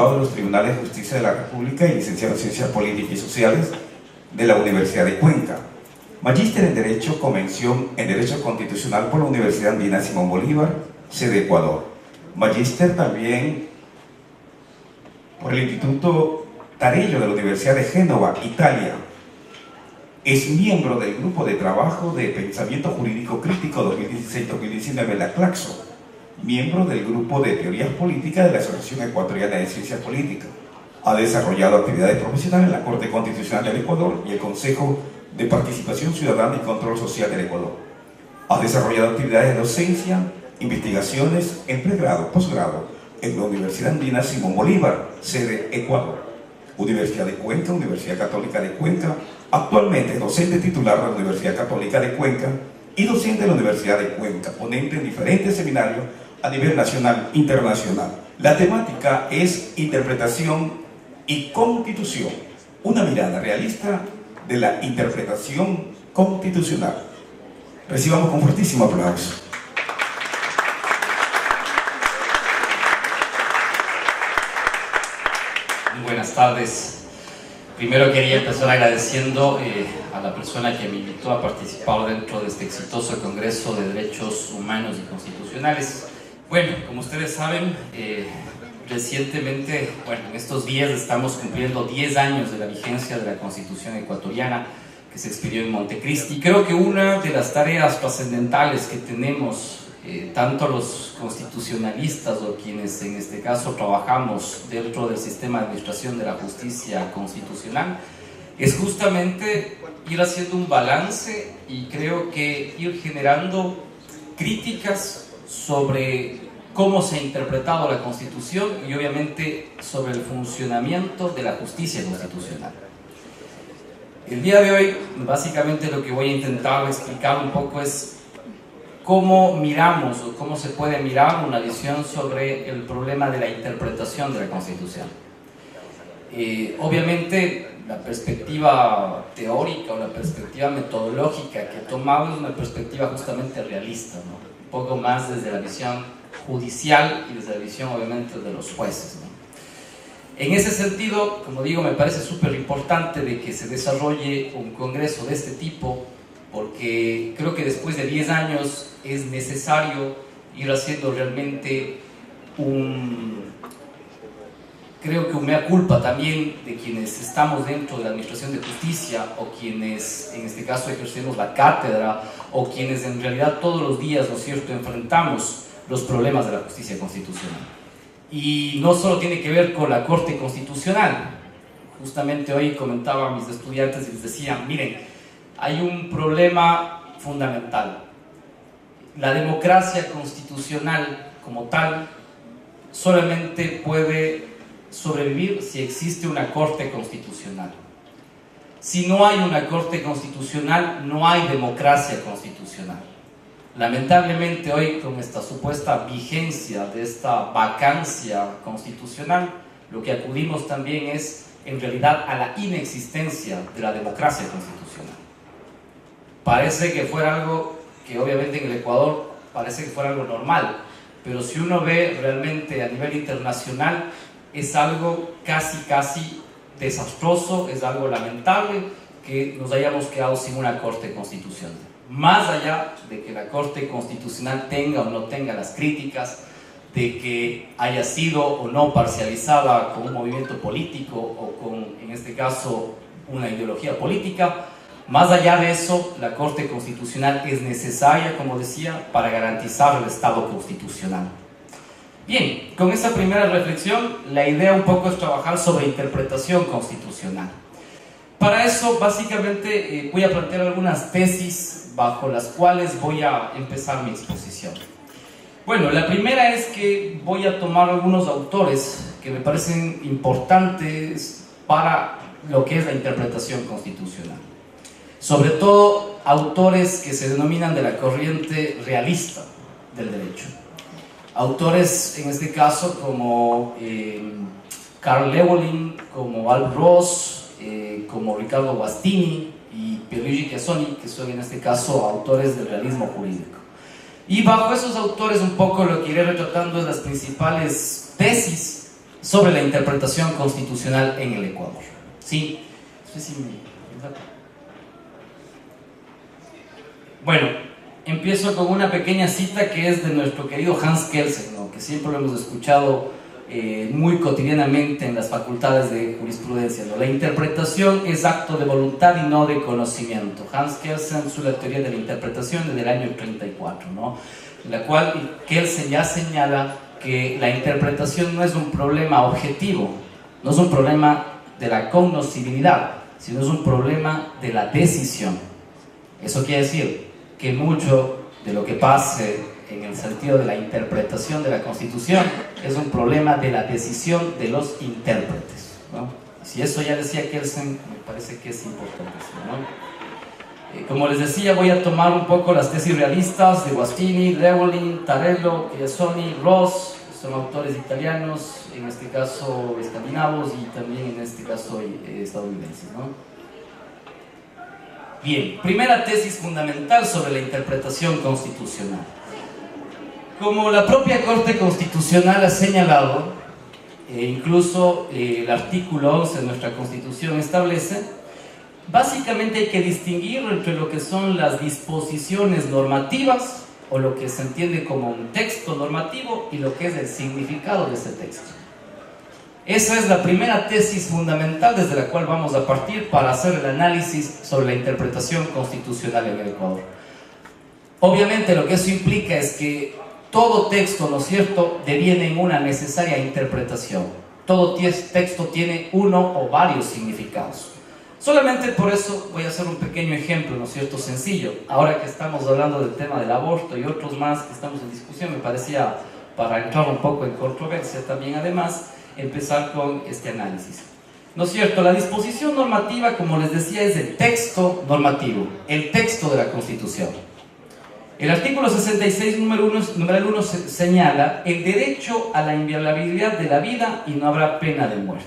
abogado de los Tribunales de Justicia de la República y licenciado en Ciencias Políticas y Sociales de la Universidad de Cuenca. Magíster en Derecho con mención en Derecho Constitucional por la Universidad Andina Simón Bolívar, sede Ecuador. Magíster también por el Instituto Tarello de la Universidad de Génova, Italia. Es miembro del Grupo de Trabajo de Pensamiento Jurídico Crítico 2016-2019 de la Claxo, miembro del Grupo de Teorías Políticas de la Asociación Ecuatoriana de Ciencias Políticas. Ha desarrollado actividades profesionales en la Corte Constitucional del Ecuador y el Consejo de Participación Ciudadana y Control Social del Ecuador. Ha desarrollado actividades de docencia, investigaciones en pregrado, posgrado, en la Universidad Andina Simón Bolívar, sede Ecuador. Universidad de Cuenca, Universidad Católica de Cuenca, actualmente docente titular de la Universidad Católica de Cuenca y docente de la Universidad de Cuenca, ponente en diferentes seminarios a nivel nacional e internacional. La temática es interpretación y constitución, una mirada realista de la interpretación constitucional. Recibamos con fuertísimo aplauso. Buenas tardes. Primero quería empezar agradeciendo a la persona que me invitó a participar dentro de este exitoso Congreso de Derechos Humanos y Constitucionales. Bueno, como ustedes saben, recientemente, en estos días estamos cumpliendo 10 años de la vigencia de la Constitución ecuatoriana que se expidió en Montecristi. Creo que una de las tareas trascendentales que tenemos tanto los constitucionalistas o quienes en este caso trabajamos dentro del sistema de administración de la justicia constitucional es justamente ir haciendo un balance y creo que ir generando críticas sobre cómo se ha interpretado la Constitución y obviamente sobre el funcionamiento de la justicia constitucional. El día de hoy básicamente lo que voy a intentar explicar un poco es cómo miramos o cómo se puede mirar una visión sobre el problema de la interpretación de la Constitución. Obviamente la perspectiva teórica o la perspectiva metodológica que he tomado es una perspectiva justamente realista, ¿no? Un poco más desde la visión judicial y desde la visión obviamente de los jueces, ¿no? En ese sentido, como digo, me parece súper importante de que se desarrolle un congreso de este tipo porque creo que después de 10 años es necesario ir haciendo realmente creo que un mea culpa también de quienes estamos dentro de la administración de justicia o quienes en este caso ejercemos la cátedra o quienes en realidad todos los días, ¿no es cierto?, enfrentamos los problemas de la justicia constitucional. Y no solo tiene que ver con la Corte Constitucional. Justamente hoy comentaba a mis estudiantes y les decía, miren, hay un problema fundamental. La democracia constitucional como tal solamente puede sobrevivir si existe una Corte Constitucional. Si no hay una Corte Constitucional, no hay democracia constitucional. Lamentablemente hoy, con esta supuesta vigencia de esta vacancia constitucional, lo que acudimos también es, en realidad, a la inexistencia de la democracia constitucional. Parece que fuera algo que obviamente en el Ecuador parece que fuera algo normal, pero si uno ve realmente a nivel internacional es algo casi desastroso, es algo lamentable que nos hayamos quedado sin una Corte Constitucional. Más allá de que la Corte Constitucional tenga o no tenga las críticas, de que haya sido o no parcializada con un movimiento político o con, en este caso, una ideología política, más allá de eso, la Corte Constitucional es necesaria, como decía, para garantizar el Estado constitucional. Bien, con esa primera reflexión, la idea un poco es trabajar sobre interpretación constitucional. Para eso, básicamente, voy a plantear algunas tesis bajo las cuales voy a empezar mi exposición. Bueno, la primera es que voy a tomar algunos autores que me parecen importantes para lo que es la interpretación constitucional. Sobre todo autores que se denominan de la corriente realista del derecho. Autores, en este caso, como Carl Lewolin, como Al Ross, como Ricardo Guastini y Pierluigi Casoni, que son en este caso autores del realismo jurídico. Y bajo esos autores un poco lo que iré retratando es las principales tesis sobre la interpretación constitucional en el Ecuador. ¿Sí? Bueno, empiezo con una pequeña cita que es de nuestro querido Hans Kelsen, ¿no? Que siempre lo hemos escuchado muy cotidianamente en las facultades de jurisprudencia, ¿no? La interpretación es acto de voluntad y no de conocimiento. Hans Kelsen, su teoría de la interpretación desde el año 34, ¿no? En la cual Kelsen ya señala que la interpretación no es un problema objetivo, no es un problema de la cognoscibilidad, sino es un problema de la decisión. Eso quiere decir que mucho de lo que pase en el sentido de la interpretación de la Constitución es un problema de la decisión de los intérpretes, ¿no? Si eso ya decía Kelsen, me parece que es importantísimo, ¿no? Como les decía, voy a tomar un poco las tesis realistas de Guastini, Lewolin, Tarello, Piazzoni, Ross, son autores italianos, en este caso escandinavos y también en este caso estadounidenses, ¿no? Bien, primera tesis fundamental sobre la interpretación constitucional. Como la propia Corte Constitucional ha señalado, incluso el artículo 11 de nuestra Constitución establece, básicamente hay que distinguir entre lo que son las disposiciones normativas o lo que se entiende como un texto normativo y lo que es el significado de ese texto. Esa es la primera tesis fundamental desde la cual vamos a partir para hacer el análisis sobre la interpretación constitucional en el Ecuador. Obviamente lo que eso implica es que todo texto, ¿no es cierto?, deviene en una necesaria interpretación. Todo texto tiene uno o varios significados. Solamente por eso voy a hacer un pequeño ejemplo, ¿no es cierto?, sencillo. Ahora que estamos hablando del tema del aborto y otros más que estamos en discusión, me parecía, para entrar un poco en controversia también además, empezar con este análisis. ¿No es cierto? La disposición normativa, como les decía, es el texto normativo, el texto de la Constitución. El artículo 66, número 1 señala el derecho a la inviolabilidad de la vida y no habrá pena de muerte.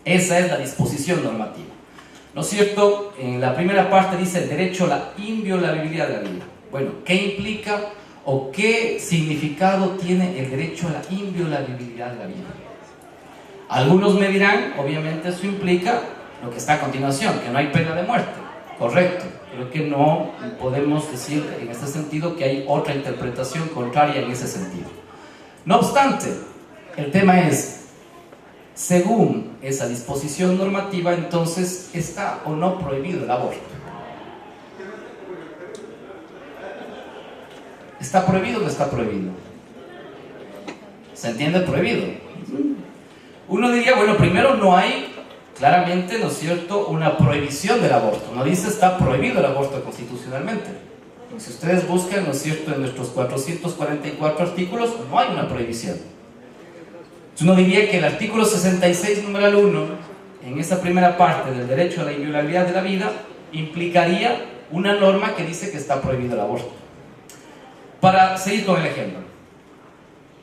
Esa es la disposición normativa. ¿No es cierto? En la primera parte dice el derecho a la inviolabilidad de la vida. Bueno, ¿qué implica o qué significado tiene el derecho a la inviolabilidad de la vida? Algunos me dirán, obviamente eso implica lo que está a continuación, que no hay pena de muerte. Correcto. Creo que no podemos decir en este sentido que hay otra interpretación contraria en ese sentido. No obstante, el tema es, según esa disposición normativa, entonces, ¿está o no prohibido el aborto? ¿Está prohibido o no está prohibido? ¿Se entiende prohibido? Uno diría, bueno, primero no hay claramente, ¿no es cierto?, una prohibición del aborto. No dice está prohibido el aborto constitucionalmente. Y si ustedes buscan, ¿no es cierto?, en nuestros 444 artículos, no hay una prohibición. Uno diría que el artículo 66, número 1, en esa primera parte del derecho a la inviolabilidad de la vida, implicaría una norma que dice que está prohibido el aborto. Para seguir con el ejemplo.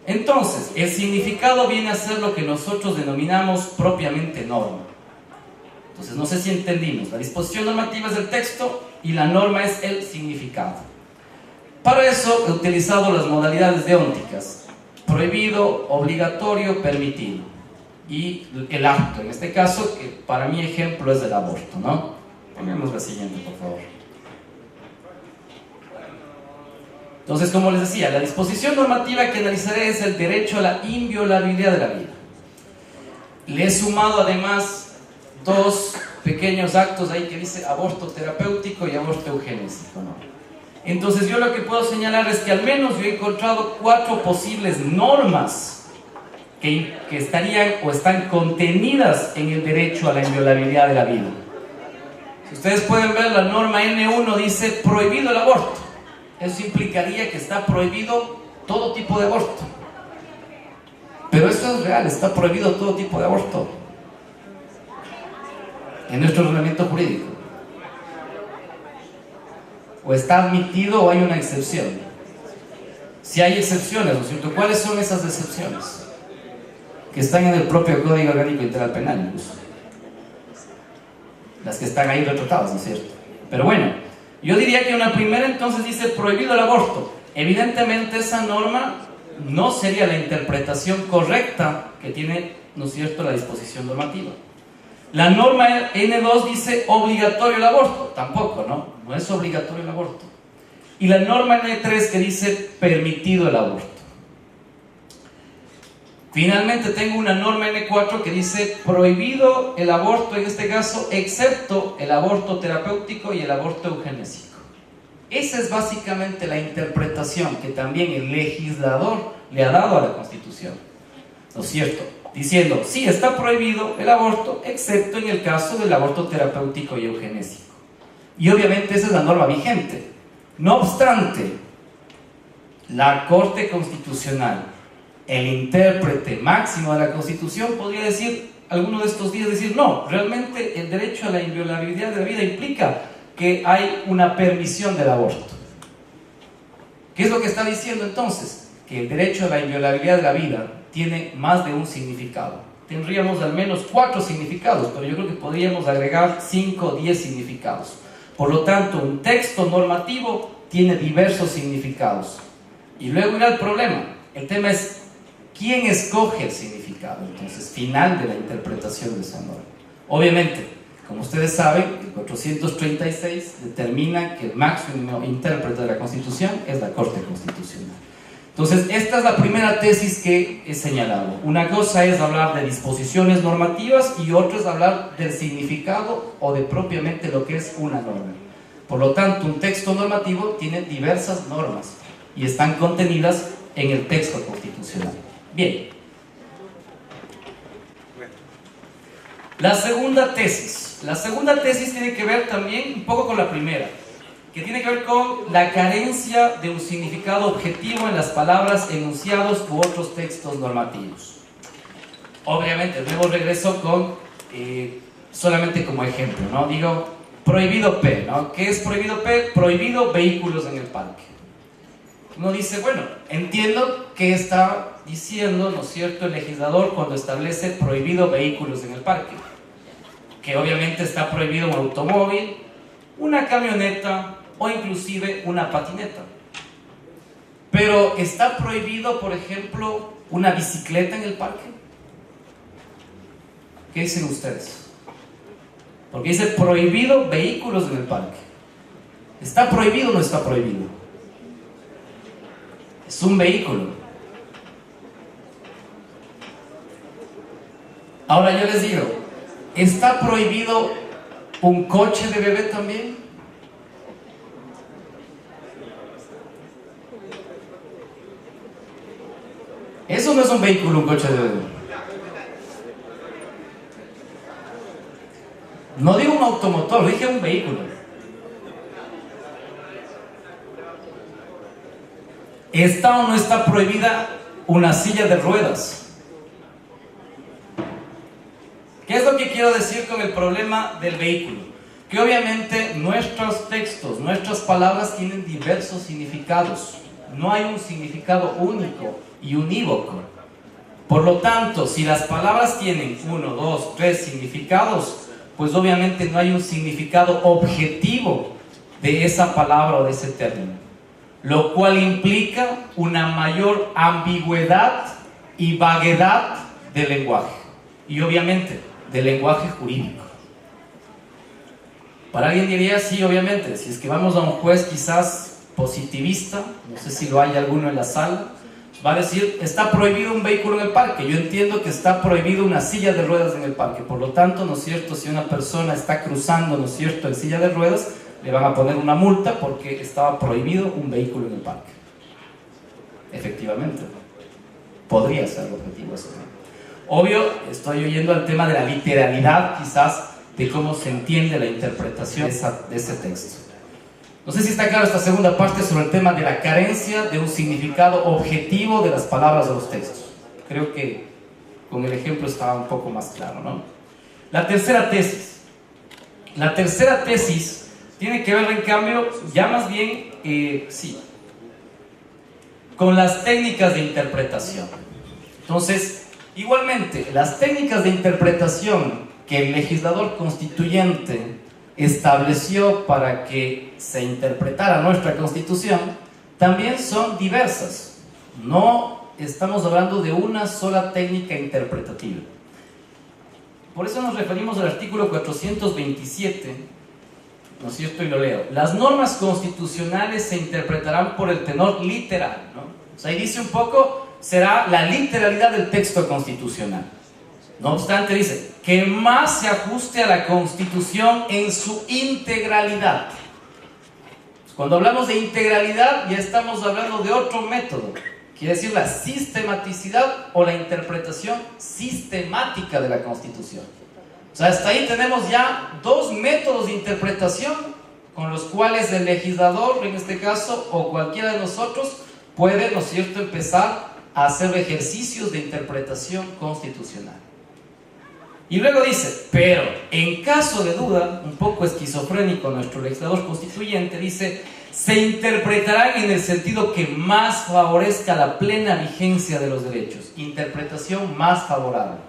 Entonces, el significado viene a ser lo que nosotros denominamos propiamente norma. Entonces, no sé si entendimos. La disposición normativa es el texto y la norma es el significado. Para eso he utilizado las modalidades deónticas: prohibido, obligatorio, permitido. Y el acto, en este caso, que para mi ejemplo es el aborto, ¿no? Pongamos la siguiente, por favor. Entonces, como les decía, la disposición normativa que analizaré es el derecho a la inviolabilidad de la vida. Le he sumado además dos pequeños actos ahí que dice aborto terapéutico y aborto eugenésico, ¿no? Entonces yo lo que puedo señalar es que al menos yo he encontrado 4 posibles normas que estarían o están contenidas en el derecho a la inviolabilidad de la vida. Si ustedes pueden ver, la norma N1 dice prohibido el aborto. Eso implicaría que está prohibido todo tipo de aborto. Pero esto es real, está prohibido todo tipo de aborto en nuestro ordenamiento jurídico. O está admitido o hay una excepción. Si hay excepciones, ¿no es cierto? ¿Cuáles son esas excepciones? Que están en el propio Código Orgánico Integral Penal, incluso. Las que están ahí retratadas, ¿no es cierto? Pero bueno, yo diría que una primera entonces dice prohibido el aborto. Evidentemente esa norma no sería la interpretación correcta que tiene ¿no es cierto?, la disposición normativa. La norma N2 dice obligatorio el aborto, tampoco, no es obligatorio el aborto. Y la norma N3 que dice permitido el aborto. Finalmente tengo una norma N4 que dice prohibido el aborto, en este caso, excepto el aborto terapéutico y el aborto eugenésico. Esa es básicamente la interpretación que también el legislador le ha dado a la Constitución, ¿no es cierto? Diciendo, sí, está prohibido el aborto, excepto en el caso del aborto terapéutico y eugenésico. Y obviamente esa es la norma vigente. No obstante, la Corte Constitucional, el intérprete máximo de la Constitución, podría decir, alguno de estos días decir, no, realmente el derecho a la inviolabilidad de la vida implica que hay una permisión del aborto. ¿Qué es lo que está diciendo entonces? Que el derecho a la inviolabilidad de la vida tiene más de un significado. Tendríamos al menos 4 significados, pero yo creo que podríamos agregar 5 o 10 significados. Por lo tanto, un texto normativo tiene diversos significados. Y luego irá el problema. El tema es quién escoge el significado, entonces, final de la interpretación de esa norma. Obviamente, como ustedes saben, el 436 determina que el máximo intérprete de la Constitución es la Corte Constitucional. Entonces, esta es la primera tesis que he señalado. Una cosa es hablar de disposiciones normativas y otra es hablar del significado o de propiamente lo que es una norma. Por lo tanto, un texto normativo tiene diversas normas y están contenidas en el texto constitucional. Bien. La segunda tesis tiene que ver también un poco con la primera, que tiene que ver con la carencia de un significado objetivo en las palabras, enunciados u otros textos normativos. Obviamente, luego regreso con, solamente como ejemplo, ¿no? Digo, prohibido P, ¿no? ¿Qué es prohibido P? Prohibido vehículos en el parque. Uno dice, bueno, entiendo que está diciendo, ¿no es cierto?, el legislador cuando establece prohibido vehículos en el parque. Que obviamente está prohibido un automóvil, una camioneta o inclusive una patineta. Pero ¿está prohibido, por ejemplo, una bicicleta en el parque? ¿Qué dicen ustedes? Porque dice prohibido vehículos en el parque. ¿Está prohibido o no está prohibido? Es un vehículo. Ahora yo les digo, ¿está prohibido un coche de bebé también? Eso no es un vehículo, un coche de bebé. No digo un automotor, dije un vehículo. ¿Está o no está prohibida una silla de ruedas? ¿Qué es lo que quiero decir con el problema del vehículo? Que obviamente nuestros textos, nuestras palabras tienen diversos significados. No hay un significado único y unívoco. Por lo tanto, si las palabras tienen 1, 2, 3 significados, pues obviamente no hay un significado objetivo de esa palabra o de ese término. Lo cual implica una mayor ambigüedad y vaguedad del lenguaje. Y obviamente, del lenguaje jurídico. Para alguien diría, sí, obviamente, si es que vamos a un juez quizás positivista, no sé si lo hay alguno en la sala, va a decir, está prohibido un vehículo en el parque. Yo entiendo que está prohibido una silla de ruedas en el parque. Por lo tanto, ¿no es cierto? Si una persona está cruzando, ¿no es cierto?, en silla de ruedas, le van a poner una multa porque estaba prohibido un vehículo en el parque. Efectivamente, podría ser el objetivo eso. Obvio, estoy oyendo al tema de la literalidad, quizás, de cómo se entiende la interpretación de ese texto. No sé si está claro esta segunda parte sobre el tema de la carencia de un significado objetivo de las palabras de los textos. Creo que con el ejemplo estaba un poco más claro, ¿no? La tercera tesis. La tercera tesis tiene que ver, en cambio, ya más bien, con las técnicas de interpretación. Entonces, igualmente, las técnicas de interpretación que el legislador constituyente estableció para que se interpretara nuestra Constitución, también son diversas. No estamos hablando de una sola técnica interpretativa. Por eso nos referimos al artículo 427, ¿no es cierto? Y lo leo. Las normas constitucionales se interpretarán por el tenor literal, ¿no? O sea, ahí dice un poco, será la literalidad del texto constitucional. No obstante, dice, que más se ajuste a la Constitución en su integralidad. Cuando hablamos de integralidad, ya estamos hablando de otro método. Quiere decir la sistematicidad o la interpretación sistemática de la Constitución. O sea, hasta ahí tenemos ya dos métodos de interpretación con los cuales el legislador, en este caso, o cualquiera de nosotros, puede, ¿no es cierto?, empezar a hacer ejercicios de interpretación constitucional. Y luego dice, pero en caso de duda, un poco esquizofrénico nuestro legislador constituyente, dice, se interpretarán en el sentido que más favorezca la plena vigencia de los derechos. Interpretación más favorable.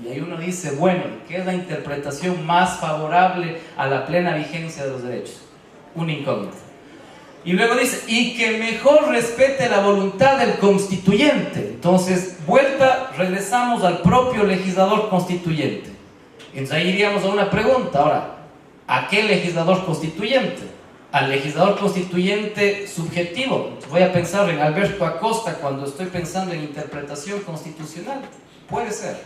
Y ahí uno dice, bueno, ¿qué es la interpretación más favorable a la plena vigencia de los derechos? Un incógnito. Y luego dice, y que mejor respete la voluntad del constituyente. Entonces, regresamos al propio legislador constituyente. Entonces ahí iríamos a una pregunta. Ahora, ¿a qué legislador constituyente? Al legislador constituyente subjetivo. Entonces voy a pensar en Alberto Acosta cuando estoy pensando en interpretación constitucional. Puede ser.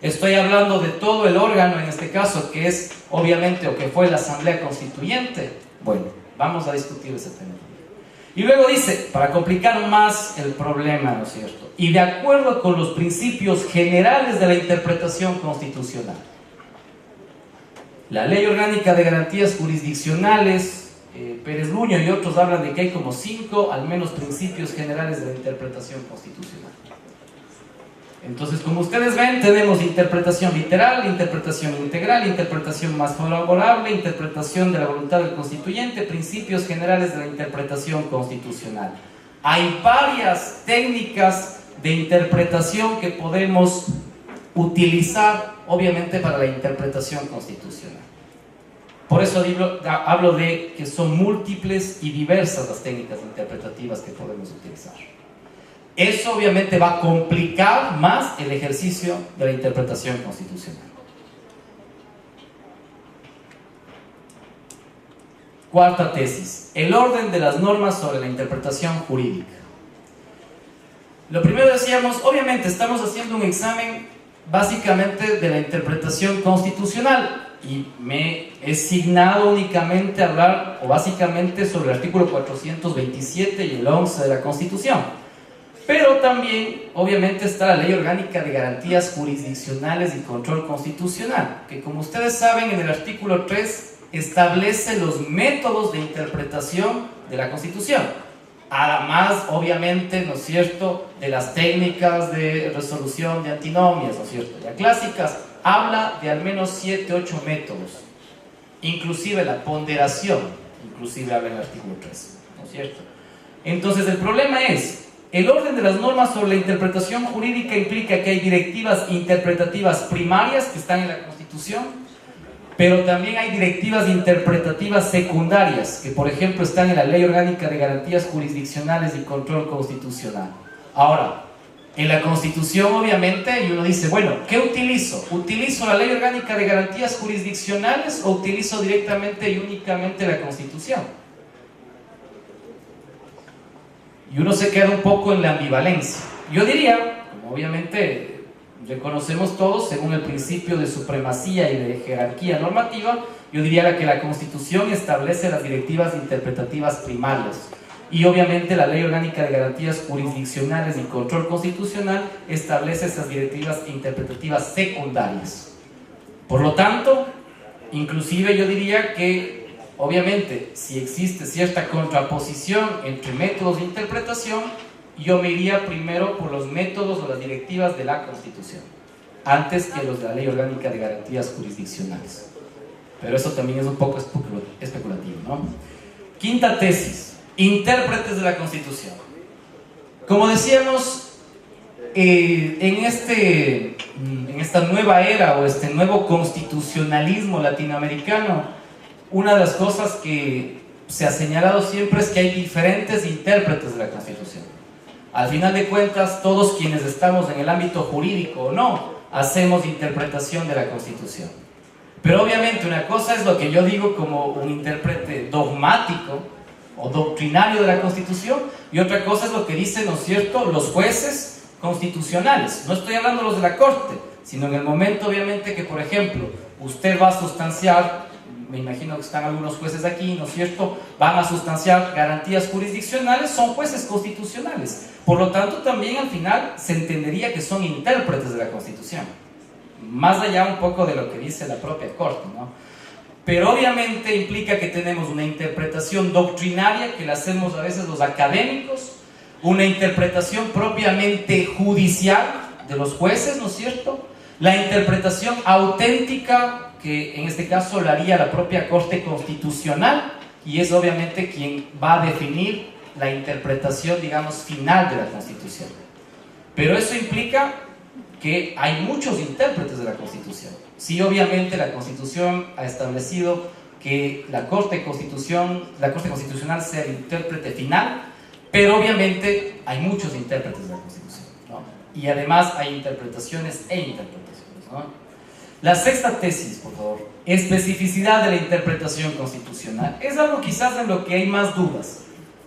Estoy hablando de todo el órgano, en este caso, que es, obviamente, o que fue la Asamblea Constituyente. Bueno, vamos a discutir ese tema. Y luego dice, para complicar más el problema, ¿no es cierto? Y de acuerdo con los principios generales de la interpretación constitucional. La Ley Orgánica de Garantías Jurisdiccionales, Pérez Luño y otros hablan de que hay como 5, al menos, principios generales de la interpretación constitucional. Entonces, como ustedes ven, tenemos interpretación literal, interpretación integral, interpretación más favorable, interpretación de la voluntad del constituyente, principios generales de la interpretación constitucional. Hay varias técnicas de interpretación que podemos utilizar, obviamente, para la interpretación constitucional. Por eso hablo de que son múltiples y diversas las técnicas interpretativas que podemos utilizar. Eso obviamente va a complicar más el ejercicio de la interpretación constitucional. Cuarta tesis, el orden de las normas sobre la interpretación jurídica. Lo primero decíamos, obviamente estamos haciendo un examen básicamente de la interpretación constitucional y me he asignado únicamente a hablar, o básicamente, sobre el artículo 427 y el 11 de la Constitución. Pero también, obviamente, está la Ley Orgánica de Garantías Jurisdiccionales y Control Constitucional, que, como ustedes saben, en el artículo 3 establece los métodos de interpretación de la Constitución. Además, obviamente, ¿no es cierto?, de las técnicas de resolución de antinomias, ¿no es cierto?, ya clásicas, habla de al menos 7, 8 métodos. Inclusive la ponderación, inclusive habla en el artículo 3, ¿no es cierto? Entonces, el problema es, el orden de las normas sobre la interpretación jurídica implica que hay directivas interpretativas primarias que están en la Constitución, pero también hay directivas interpretativas secundarias, que por ejemplo están en la Ley Orgánica de Garantías Jurisdiccionales y Control Constitucional. Ahora, en la Constitución, obviamente, y uno dice, bueno, ¿qué utilizo? ¿Utilizo la Ley Orgánica de Garantías Jurisdiccionales o utilizo directamente y únicamente la Constitución? Y uno se queda un poco en la ambivalencia. Yo diría, como obviamente reconocemos todos, según el principio de supremacía y de jerarquía normativa, yo diría que la Constitución establece las directivas interpretativas primarias. Y obviamente la Ley Orgánica de Garantías Jurisdiccionales y Control Constitucional establece esas directivas interpretativas secundarias. Por lo tanto, inclusive yo diría que, obviamente, si existe cierta contraposición entre métodos de interpretación, yo me iría primero por los métodos o las directivas de la Constitución, antes que los de la Ley Orgánica de Garantías Jurisdiccionales. Pero eso también es un poco especulativo, ¿no? Quinta tesis, intérpretes de la Constitución. Como decíamos, en esta nueva era o este nuevo constitucionalismo latinoamericano, una de las cosas que se ha señalado siempre es que hay diferentes intérpretes de la Constitución. Al final de cuentas, todos quienes estamos en el ámbito jurídico o no, hacemos interpretación de la Constitución. Pero obviamente una cosa es lo que yo digo como un intérprete dogmático o doctrinario de la Constitución, y otra cosa es lo que dicen, ¿no es cierto?, los jueces constitucionales. No estoy hablando de los de la Corte, sino en el momento obviamente que, por ejemplo, usted va a sustanciar, me imagino que están algunos jueces aquí, ¿no es cierto?, van a sustanciar garantías jurisdiccionales, son jueces constitucionales. Por lo tanto, también al final se entendería que son intérpretes de la Constitución, más allá un poco de lo que dice la propia Corte, ¿no? Pero obviamente implica que tenemos una interpretación doctrinaria que la hacemos a veces los académicos, una interpretación propiamente judicial de los jueces, ¿no es cierto?, la interpretación auténtica, que en este caso la haría la propia Corte Constitucional, y es obviamente quien va a definir la interpretación, digamos, final de la Constitución. Pero eso implica que hay muchos intérpretes de la Constitución. Sí, obviamente la Constitución ha establecido que la Corte Constitucional sea el intérprete final, pero obviamente hay muchos intérpretes de la Constitución, ¿no? Y además hay interpretaciones e interpretaciones, ¿no? La sexta tesis, por favor, especificidad de la interpretación constitucional. Es algo quizás en lo que hay más dudas.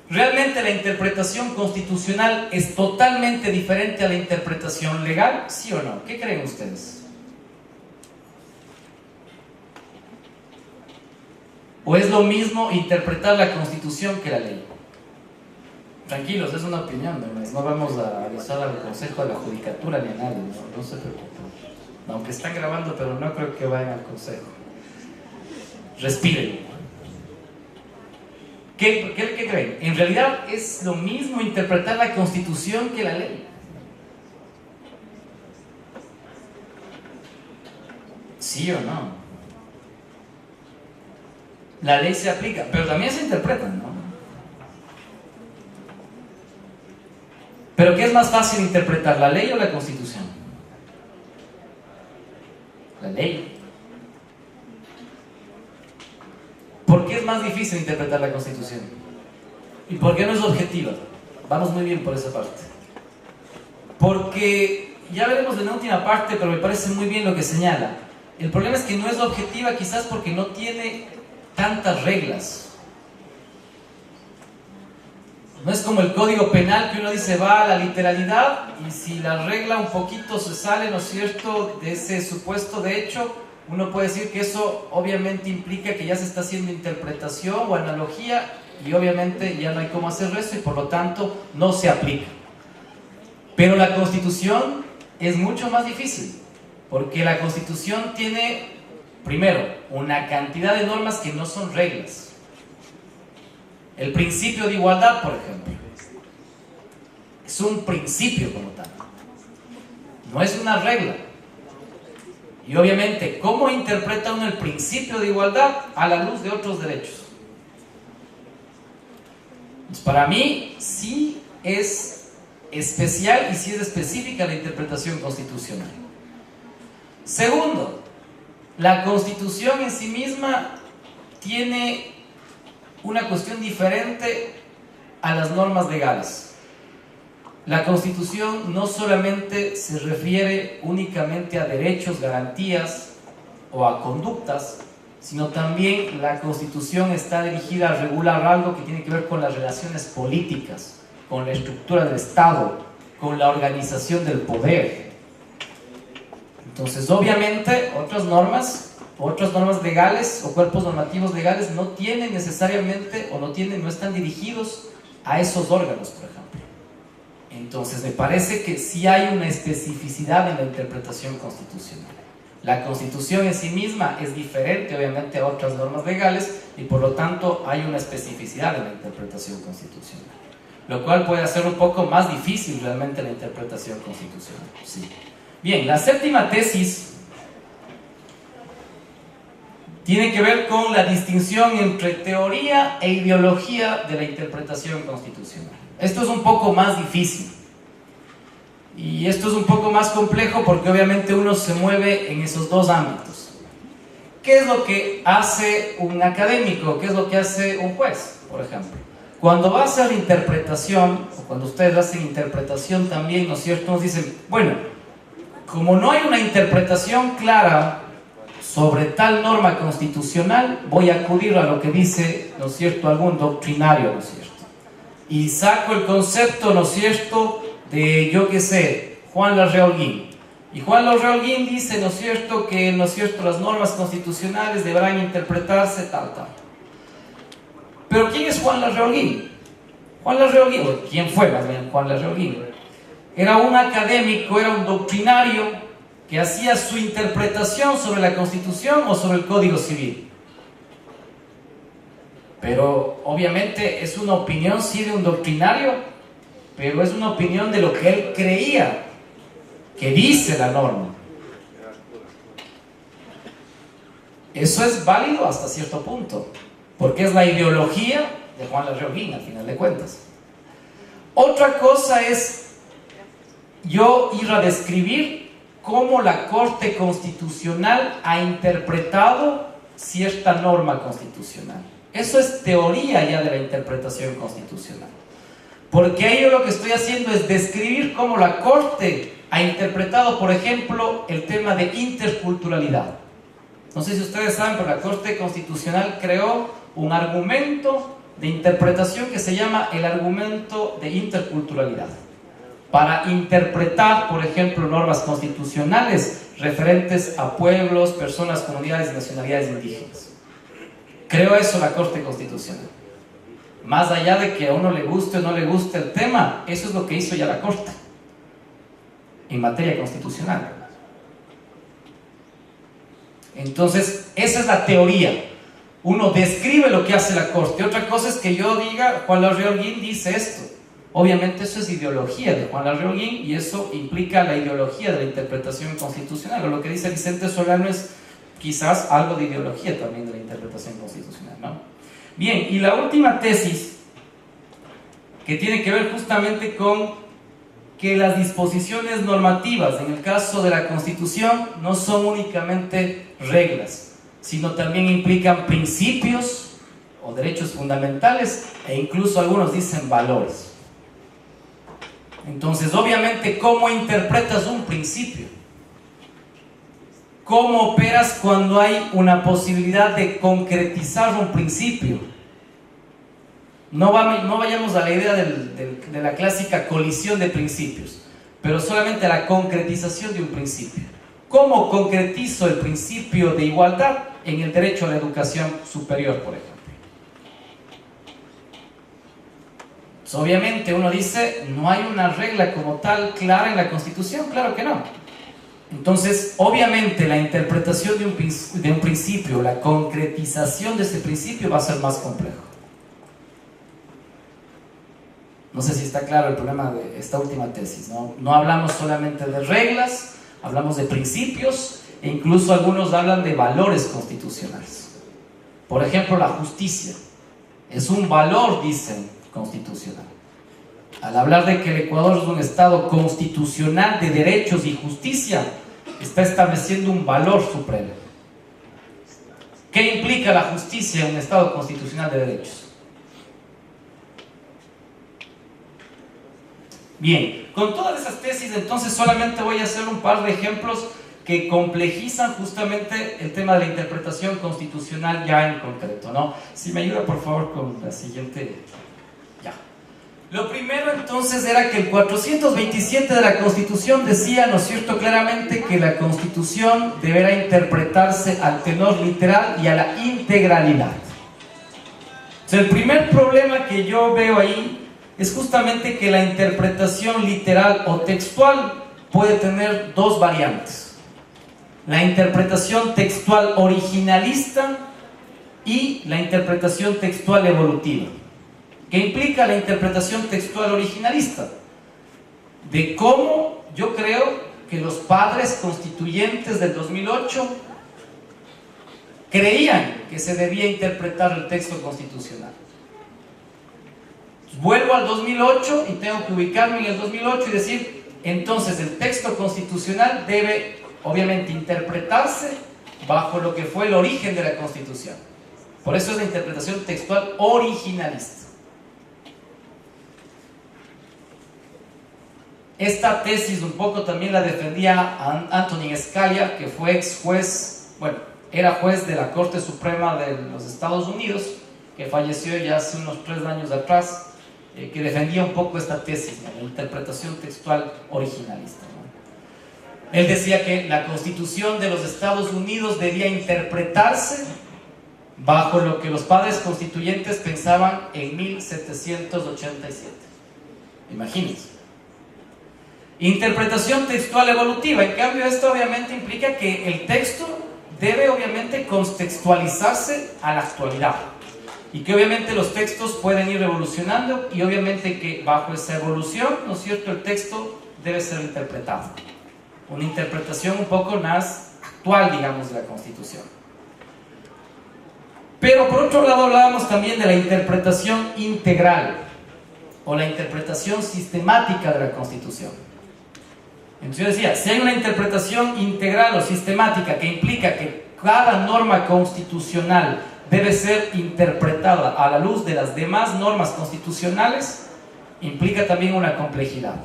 ¿Realmente la interpretación constitucional es totalmente diferente a la interpretación legal? ¿Sí o no? ¿Qué creen ustedes? ¿O es lo mismo interpretar la Constitución que la ley? Tranquilos, es una opinión, no vamos a avisar al Consejo de la Judicatura ni a nadie, no se preocupen. Aunque están grabando, pero no creo que vayan al Consejo. Respiren. ¿Qué creen? ¿En realidad es lo mismo interpretar la Constitución que la ley? ¿Sí o no? La ley se aplica, pero también se interpreta, ¿no? ¿Pero qué es más fácil interpretar, la ley o la Constitución? La ley. ¿Por qué es más difícil interpretar la Constitución? ¿Y por qué no es objetiva? Vamos muy bien por esa parte. Porque, ya veremos en la última parte, pero me parece muy bien lo que señala. El problema es que no es objetiva quizás porque no tiene tantas reglas. No es como el Código Penal que uno dice va a la literalidad y si la regla un poquito se sale, ¿no es cierto?, de ese supuesto de hecho, uno puede decir que eso obviamente implica que ya se está haciendo interpretación o analogía y obviamente ya no hay cómo hacer eso y por lo tanto no se aplica. Pero la Constitución es mucho más difícil porque la Constitución tiene, primero, una cantidad de normas que no son reglas. El principio de igualdad, por ejemplo, es un principio como tal, no es una regla. Y obviamente, ¿cómo interpreta uno el principio de igualdad a la luz de otros derechos? Pues para mí sí es especial y sí es específica la interpretación constitucional. Segundo, la Constitución en sí misma tiene una cuestión diferente a las normas legales. La Constitución no solamente se refiere únicamente a derechos, garantías o a conductas, sino también la Constitución está dirigida a regular algo que tiene que ver con las relaciones políticas, con la estructura del Estado, con la organización del poder. Entonces, obviamente, otras normas legales o cuerpos normativos legales no tienen necesariamente o no están dirigidos a esos órganos, por ejemplo. Entonces me parece que sí hay una especificidad en la interpretación constitucional. La Constitución en sí misma es diferente obviamente a otras normas legales y por lo tanto hay una especificidad en la interpretación constitucional, lo cual puede hacer un poco más difícil realmente la interpretación constitucional. Sí. Bien, la séptima tesis tiene que ver con la distinción entre teoría e ideología de la interpretación constitucional. Esto es un poco más difícil y esto es un poco más complejo porque obviamente uno se mueve en esos dos ámbitos. ¿Qué es lo que hace un académico? ¿Qué es lo que hace un juez, por ejemplo? Cuando va a hacer interpretación, o cuando ustedes hacen interpretación también, ¿no es cierto? Nos dicen, bueno, como no hay una interpretación clara sobre tal norma constitucional, voy a acudir a lo que dice, ¿no es cierto?, algún doctrinario, ¿no es cierto? Y saco el concepto, ¿no es cierto?, de, yo qué sé, Juan Larraolguín. Y Juan Larraolguín dice, ¿no es cierto?, que, ¿no es cierto?, las normas constitucionales deberán interpretarse tal. Pero ¿quién es Juan Larraolguín? Juan Larraolguín, o ¿quién fue más bien Juan Larraolguín? Era un académico, era un doctrinario que hacía su interpretación sobre la Constitución o sobre el Código Civil. Pero obviamente es una opinión, sí, de un doctrinario, pero es una opinión de lo que él creía que dice la norma. Eso es válido hasta cierto punto, porque es la ideología de Juan Larraolguín, al final de cuentas. Otra cosa es yo ir a describir cómo la Corte Constitucional ha interpretado cierta norma constitucional. Eso es teoría ya de la interpretación constitucional. Porque ahí yo lo que estoy haciendo es describir cómo la Corte ha interpretado, por ejemplo, el tema de interculturalidad. No sé si ustedes saben, pero la Corte Constitucional creó un argumento de interpretación que se llama el argumento de interculturalidad, para interpretar, por ejemplo, normas constitucionales referentes a pueblos, personas, comunidades y nacionalidades indígenas. Creó eso la Corte Constitucional. Más allá de que a uno le guste o no le guste el tema, eso es lo que hizo ya la Corte en materia constitucional. Entonces, esa es la teoría. Uno describe lo que hace la Corte. Otra cosa es que yo diga, Juan Larraolguín dice esto. Obviamente eso es ideología de Juan Larraolguín y eso implica la ideología de la interpretación constitucional. O lo que dice Vicente Solano es quizás algo de ideología también de la interpretación constitucional, ¿no? Bien, y la última tesis, que tiene que ver justamente con que las disposiciones normativas, en el caso de la Constitución, no son únicamente reglas, sino también implican principios o derechos fundamentales e incluso algunos dicen valores. Entonces, obviamente, ¿cómo interpretas un principio? ¿Cómo operas cuando hay una posibilidad de concretizar un principio? No vayamos a la idea de la clásica colisión de principios, pero solamente a la concretización de un principio. ¿Cómo concretizo el principio de igualdad en el derecho a la educación superior, por ejemplo? Pues obviamente uno dice, no hay una regla como tal clara en la Constitución. Claro que no. Entonces, obviamente la interpretación de un principio, la concretización de ese principio va a ser más complejo. No sé si está claro el problema de esta última tesis, ¿no? No hablamos solamente de reglas, hablamos de principios e incluso algunos hablan de valores constitucionales. Por ejemplo, la justicia es un valor, dicen, constitucional. Al hablar de que el Ecuador es un Estado constitucional de derechos y justicia, está estableciendo un valor supremo. ¿Qué implica la justicia en un Estado constitucional de derechos? Bien, con todas esas tesis, entonces solamente voy a hacer un par de ejemplos que complejizan justamente el tema de la interpretación constitucional ya en concreto, ¿no? Si me ayuda, por favor, con la siguiente. Ya. Lo primero, entonces, era que el 427 de la Constitución decía, ¿no es cierto?, claramente que la Constitución deberá interpretarse al tenor literal y a la integralidad. O sea, el primer problema que yo veo ahí es justamente que la interpretación literal o textual puede tener dos variantes: la interpretación textual originalista y la interpretación textual evolutiva. ¿Qué implica la interpretación textual originalista? De cómo yo creo que los padres constituyentes del 2008 creían que se debía interpretar el texto constitucional. Vuelvo al 2008 y tengo que ubicarme en el 2008 y decir, entonces el texto constitucional debe obviamente interpretarse bajo lo que fue el origen de la Constitución. Por eso es la interpretación textual originalista. Esta tesis un poco también la defendía Antonin Scalia, que fue ex juez, bueno, era juez de la Corte Suprema de los Estados Unidos, que falleció ya hace unos 3 años atrás, que defendía un poco esta tesis, ¿no?, la interpretación textual originalista, ¿no? Él decía que la Constitución de los Estados Unidos debía interpretarse bajo lo que los padres constituyentes pensaban en 1787. Imagínense. Interpretación textual evolutiva. En cambio, esto obviamente implica que el texto debe obviamente contextualizarse a la actualidad, y que obviamente los textos pueden ir evolucionando, y obviamente que bajo esa evolución, ¿no es cierto?, el texto debe ser interpretado. Una interpretación un poco más actual, digamos, de la Constitución. Pero por otro lado hablábamos también de la interpretación integral, o la interpretación sistemática de la Constitución. Entonces yo decía, si hay una interpretación integral o sistemática que implica que cada norma constitucional debe ser interpretada a la luz de las demás normas constitucionales, implica también una complejidad.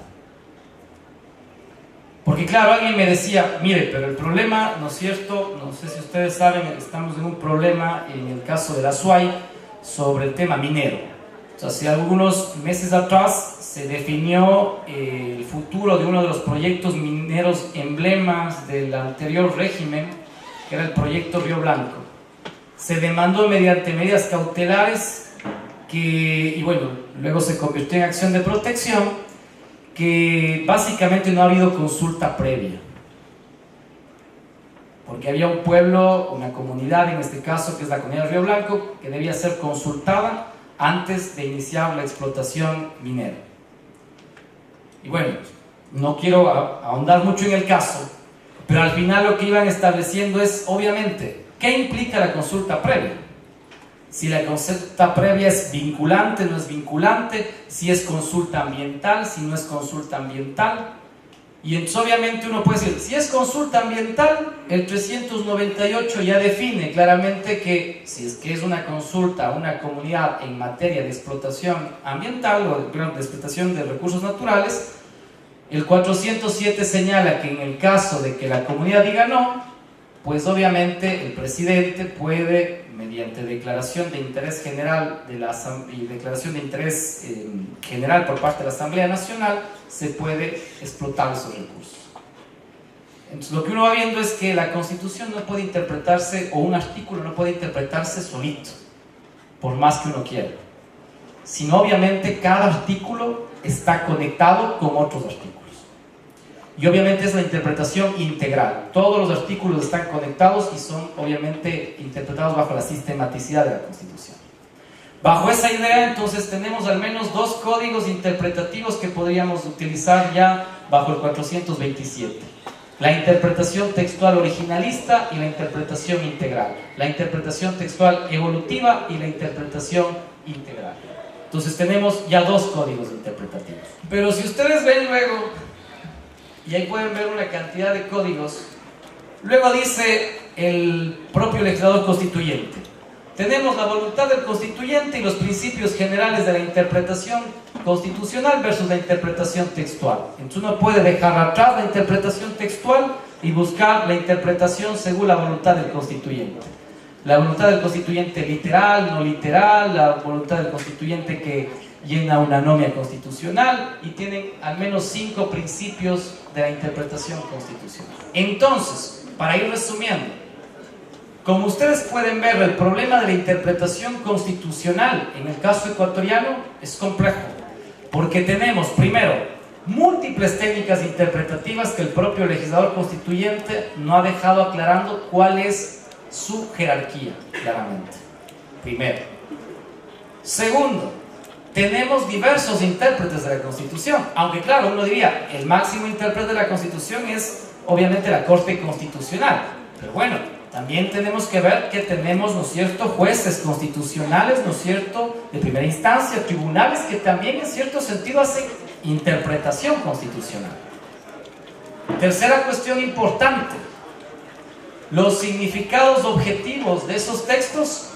Porque claro, alguien me decía, mire, pero el problema, ¿no es cierto?, no sé si ustedes saben, estamos en un problema en el caso de la SUAY sobre el tema minero. O sea, hace algunos meses atrás se definió el futuro de uno de los proyectos mineros emblemas del anterior régimen, que era el proyecto Río Blanco. Se demandó mediante medidas cautelares y bueno, luego se convirtió en acción de protección, que básicamente no ha habido consulta previa. Porque había un pueblo, una comunidad en este caso, que es la comunidad de Río Blanco, que debía ser consultada antes de iniciar la explotación minera. Y bueno, no quiero ahondar mucho en el caso, pero al final lo que iban estableciendo es, obviamente, ¿qué implica la consulta previa? Si la consulta previa es vinculante, no es vinculante, si es consulta ambiental, si no es consulta ambiental. Y entonces obviamente uno puede decir, si es consulta ambiental, el 398 ya define claramente que si es que es una consulta a una comunidad en materia de explotación ambiental o de explotación de recursos naturales, el 407 señala que en el caso de que la comunidad diga no, pues obviamente el presidente puede, mediante declaración de interés general y declaración de interés general por parte de la Asamblea Nacional, se puede explotar esos recursos. Entonces lo que uno va viendo es que la Constitución no puede interpretarse, o un artículo no puede interpretarse solito, por más que uno quiera, sino obviamente cada artículo está conectado con otros artículos. Y obviamente es la interpretación integral. Todos los artículos están conectados y son obviamente interpretados bajo la sistematicidad de la Constitución. Bajo esa idea, entonces, tenemos al menos 2 códigos interpretativos que podríamos utilizar ya bajo el 427. La interpretación textual originalista y la interpretación integral. La interpretación textual evolutiva y la interpretación integral. Entonces tenemos ya 2 códigos interpretativos. Pero si ustedes ven luego, y ahí pueden ver una cantidad de códigos, luego dice el propio legislador constituyente: tenemos la voluntad del constituyente y los principios generales de la interpretación constitucional versus la interpretación textual. Entonces uno puede dejar atrás la interpretación textual y buscar la interpretación según la voluntad del constituyente. La voluntad del constituyente literal, no literal, la voluntad del constituyente que llena una anomia constitucional, y tienen al menos 5 principios de la interpretación constitucional. Entonces, para ir resumiendo, como ustedes pueden ver, el problema de la interpretación constitucional en el caso ecuatoriano es complejo, porque tenemos, primero, múltiples técnicas interpretativas que el propio legislador constituyente no ha dejado aclarando cuál es su jerarquía, claramente. Primero. Segundo, tenemos diversos intérpretes de la Constitución, aunque claro, uno diría, el máximo intérprete de la Constitución es obviamente la Corte Constitucional, pero bueno, también tenemos que ver que tenemos, ¿no es cierto?, jueces constitucionales, ¿no es cierto?, de primera instancia, tribunales que también en cierto sentido hacen interpretación constitucional. Tercera cuestión importante: los significados objetivos de esos textos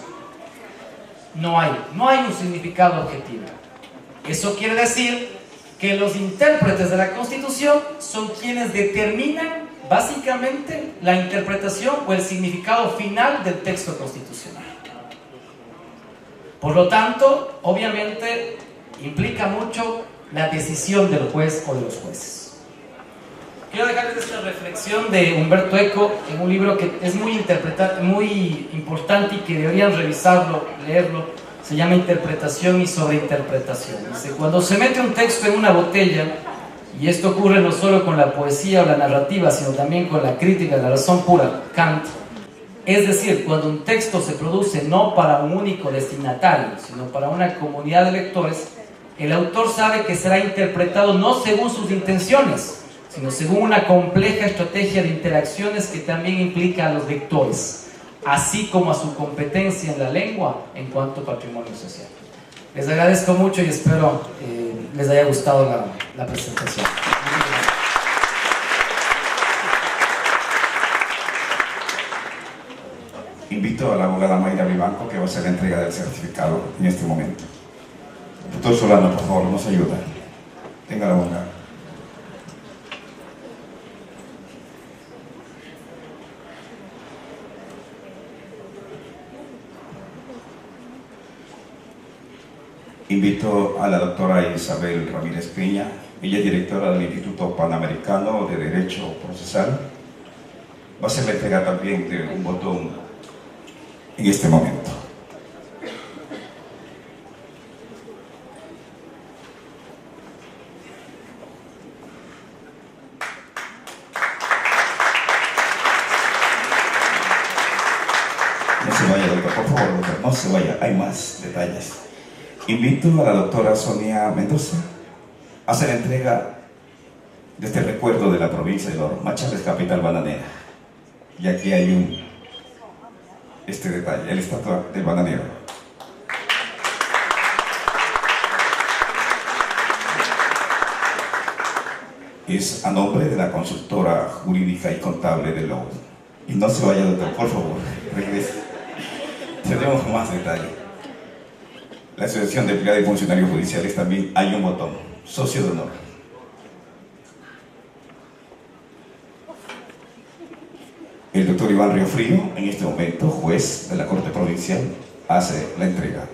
no hay un significado objetivo. Eso quiere decir que los intérpretes de la Constitución son quienes determinan básicamente la interpretación o el significado final del texto constitucional. Por lo tanto, obviamente, implica mucho la decisión del juez o de los jueces. Quiero dejarles esta reflexión de Humberto Eco en un libro que es muy importante y que deberían revisarlo, leerlo. Se llama Interpretación y Sobreinterpretación. Dice: cuando se mete un texto en una botella, y esto ocurre no solo con la poesía o la narrativa, sino también con la crítica de la razón pura, Kant, es decir, cuando un texto se produce no para un único destinatario, sino para una comunidad de lectores, el autor sabe que será interpretado no según sus intenciones, sino según una compleja estrategia de interacciones que también implica a los lectores, así como a su competencia en la lengua en cuanto a patrimonio social. Les agradezco mucho y espero les haya gustado la presentación. Invito a la abogada Mayra Vivanco, que va a hacer la entrega del certificado en este momento. Doctor Solano, por favor, nos ayuda. Tenga la bondad. Invito a la doctora Isabel Ramírez Piña, ella es directora del Instituto Panamericano de Derecho Procesal. Va a ser la entrega también de un botón en este momento. No se vaya, doctor, por favor, doctor, no se vaya, hay más detalles. Invito a la doctora Sonia Mendoza a hacer la entrega de este recuerdo de la provincia de Oro, Machala, capital bananera. Y aquí hay este detalle, el estatua del bananero. Es a nombre de la consultora jurídica y contable de Lowe. Y no se vaya, doctor, por favor, regrese. Tenemos más detalles. La Asociación de Empleados y Funcionarios Judiciales también hay un botón, socio de honor. El doctor Iván Riofrío, en este momento juez de la Corte Provincial, hace la entrega.